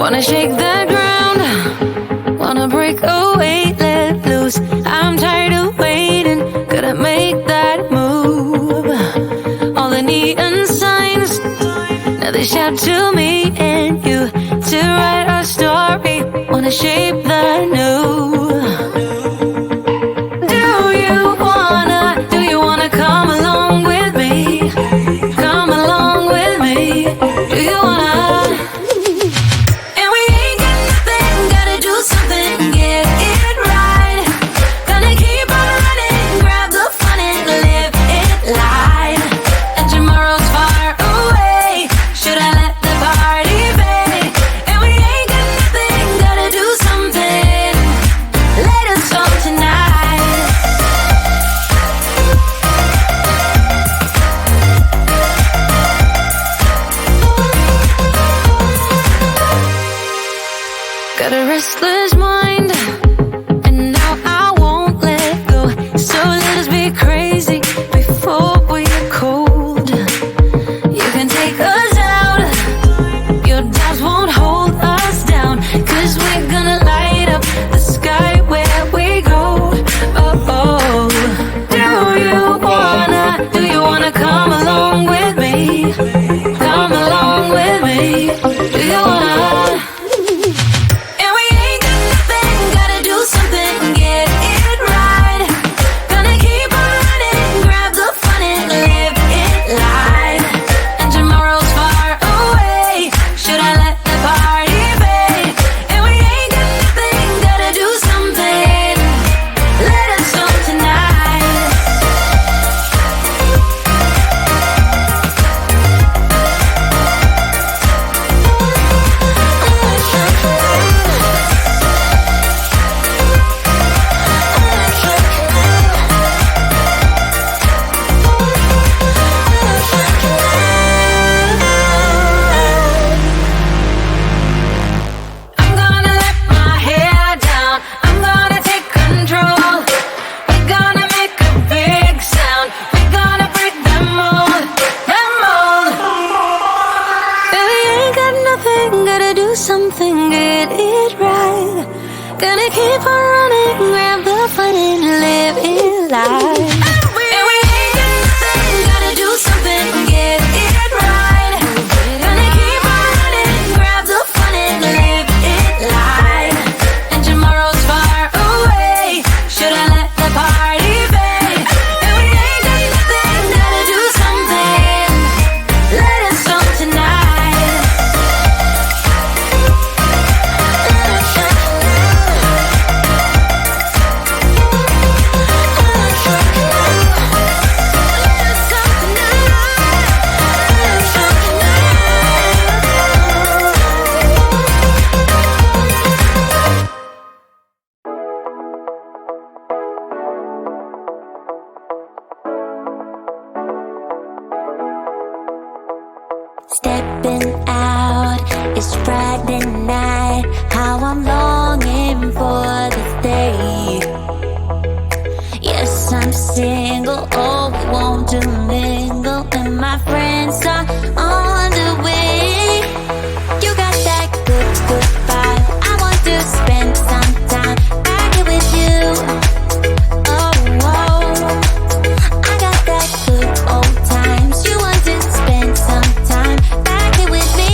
Wanna shake the ground, wanna break away, let loose. I'm tired of waiting, gotta make that move. All the neon signs, now they shout to me and you to write our story. Wanna shape the new. Do you wanna come along with me? Come along with me. Do you wanna? And we ain't got nothing, gotta do something, get it right. Gonna keep on running, grab the fun and live it live. And tomorrow's far away, should I let the party fade? And we ain't got nothing, gotta do something, let us on tonight. Got a restless mind, and now I won't let go. So let us be crazy before we're cold. You can take us out, your doubts won't hold us down. 'Cause we're gonna light up the sky where we go. Oh, oh. Do you wanna come along with me? Come along with me. Do you wanna? And we ain't got nothing, gotta do something, get it right. Gonna keep on running, grab the fun and live it live. And tomorrow's far away, should I let the party fade? And we ain't got nothing, gotta do something, let us on tonight. I'm gonna let my hair down, I'm gonna take control. We're gonna make a big sound, we're gonna break the mold, the mold. And we ain't got nothing, gotta do something, get it right. Gonna keep on running, grab the fun and live it live. And we ain't got nothing, gotta do something, get it right. Gonna keep on running, grab the fun and live it live. And tomorrow's far away, should I let the party fade? And we ain't got nothing, gotta do something, let us on tonight. Stepping out, it's Friday night. How I'm longing for this day. Yes, I'm single, oh, we want to mingle, and my friends are on the way. You got that good, good vibe. I want to spend some time back here with you. Oh, oh, I got that good old times. You want to spend some time back here with me.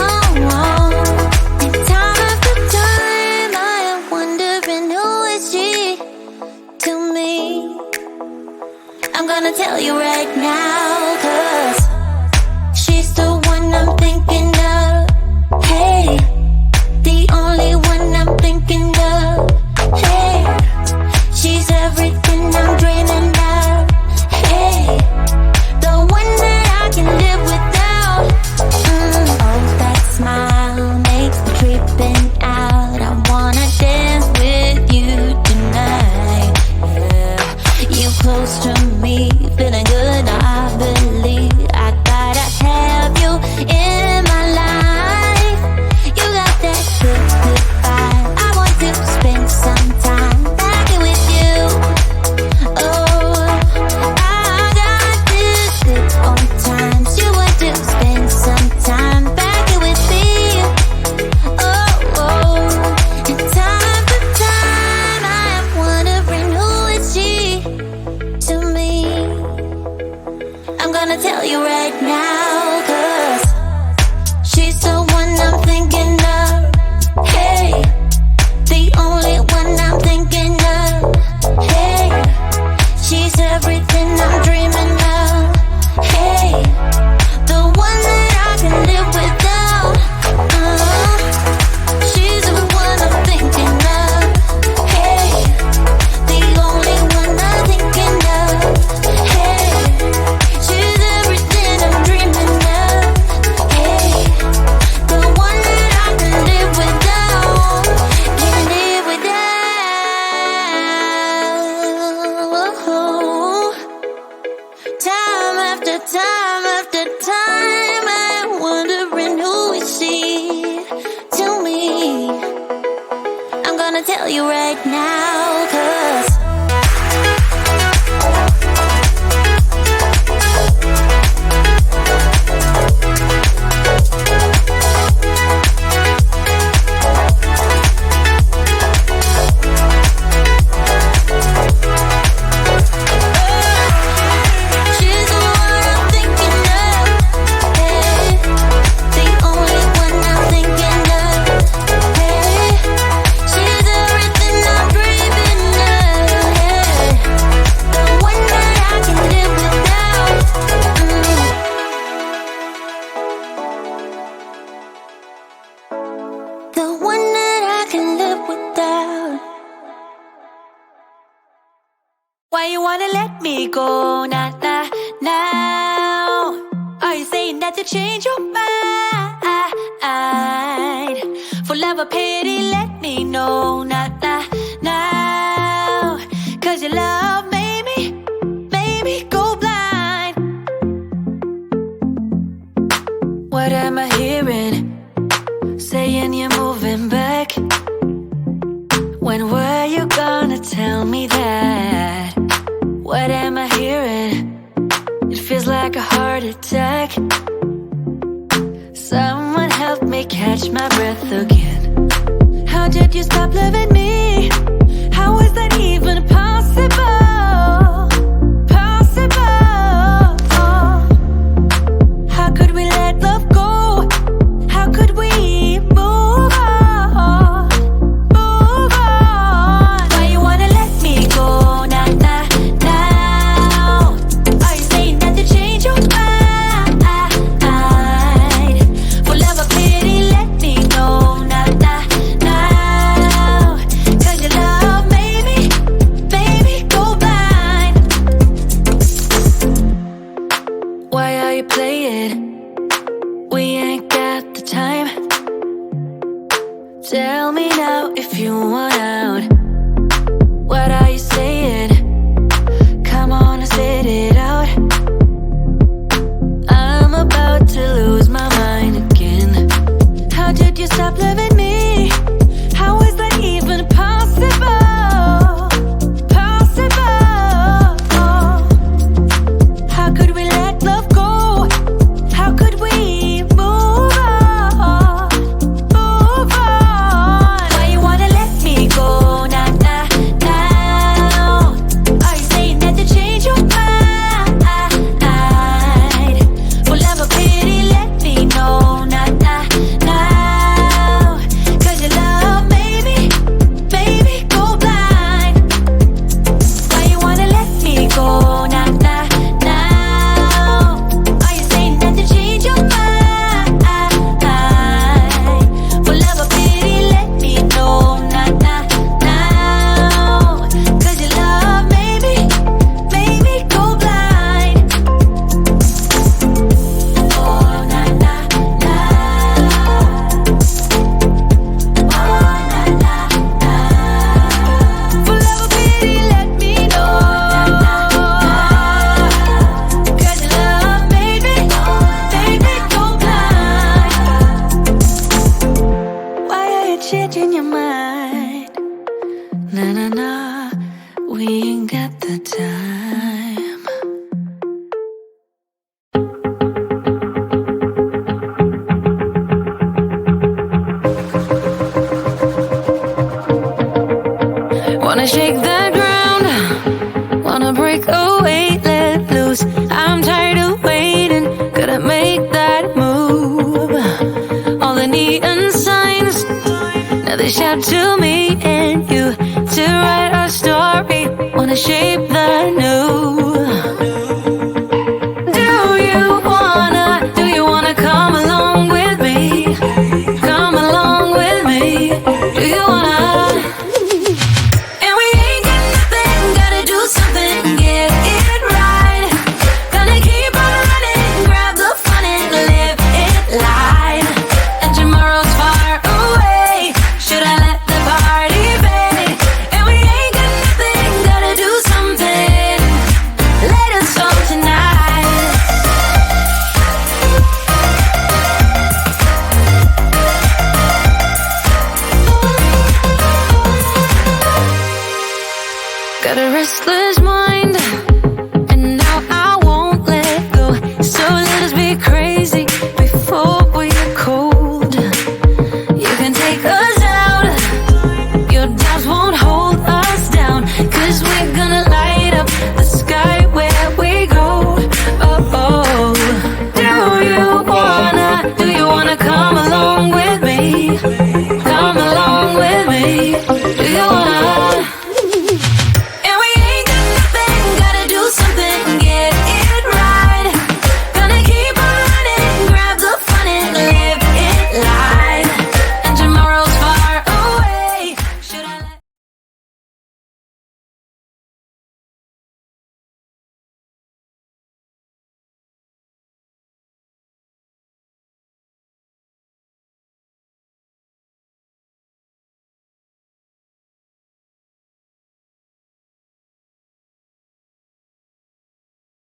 Oh, oh, and time after time I am wondering who is she to me. I'm gonna tell you right now, 'cause she's the one I'm thinking of. Hey, the only one I'm thinking of. Hey, she's everything I'm dreaming of. Hey, the one that I can live without. Oh, that smile makes me tripping out. I wanna dance with you tonight. Yeah, you close to me, feeling good. I believe I gotta have you in my life. You got that good, good vibe. I want to spend some time back here with you. Oh, I got this good old times. You want to spend some time back here with me. gonna tell you right now, 'cause she's the one I'm thinking of. Hey, the only one I'm thinking of. Hey, she's everything I'm dreaming of. Hey, the one that I can live without. She's the one I'm thinking of. Hey, the only one I'm thinking of. Hey, she's everything I'm dreaming of. Hey, the one that I can live without. Can live without. Time after time after time, I'm wondering who is she to me. I'm gonna tell you right now, 'cause she's the one I'm thinking of. Hey, the only one I'm thinking of. Hey, she's everything I'm dreaming of. Hey, the one that I can live without. The one that I can live without. Why you wanna let me go now, now, now? Are you saying that you change your mind? For love or pity, let me know now, now, now. 'Cause your love made me go blind. What am I hearing? Saying you're moving back. When were you gonna tell me that? What am I hearing? It feels like a heart attack. Someone help me catch my breath again. How did you stop loving me? How is that even possible? Possible. How could we let love go? How could we move on? Move on. Why you wanna let me go now, now, now? Are you saying that you change your mind? For love or pity, let me know now, now, now. 'Cause your love made me go blind. Why are you playing? We ain't got the time. Tell me now if you want out. What are you saying? Come on and spit it out. I'm about to lose my mind again. How did you stop loving me? How is that even possible? Possible. How could we let love go? How could we move on? Move on. Why you wanna let me go now, now, now? Are you saying that you change your mind? For love or pity, let me know now, now, now. 'Cause your love made me go blind. Why you wanna let me go now, now, now? Are you saying that you change your mind? For love or pity, let me know now, now, now. 'Cause your love made me go blind. Oh, na, na, na. Oh, na, na, na. For love or pity, let me know. 'Cause your love made me go blind. Why are you changing your mind? Na, na, na. We ain't got the time. Wanna shake the ground, wanna break away, let loose. I'm tired of waiting. Reach out to me and you to write our story. Wanna shape the new.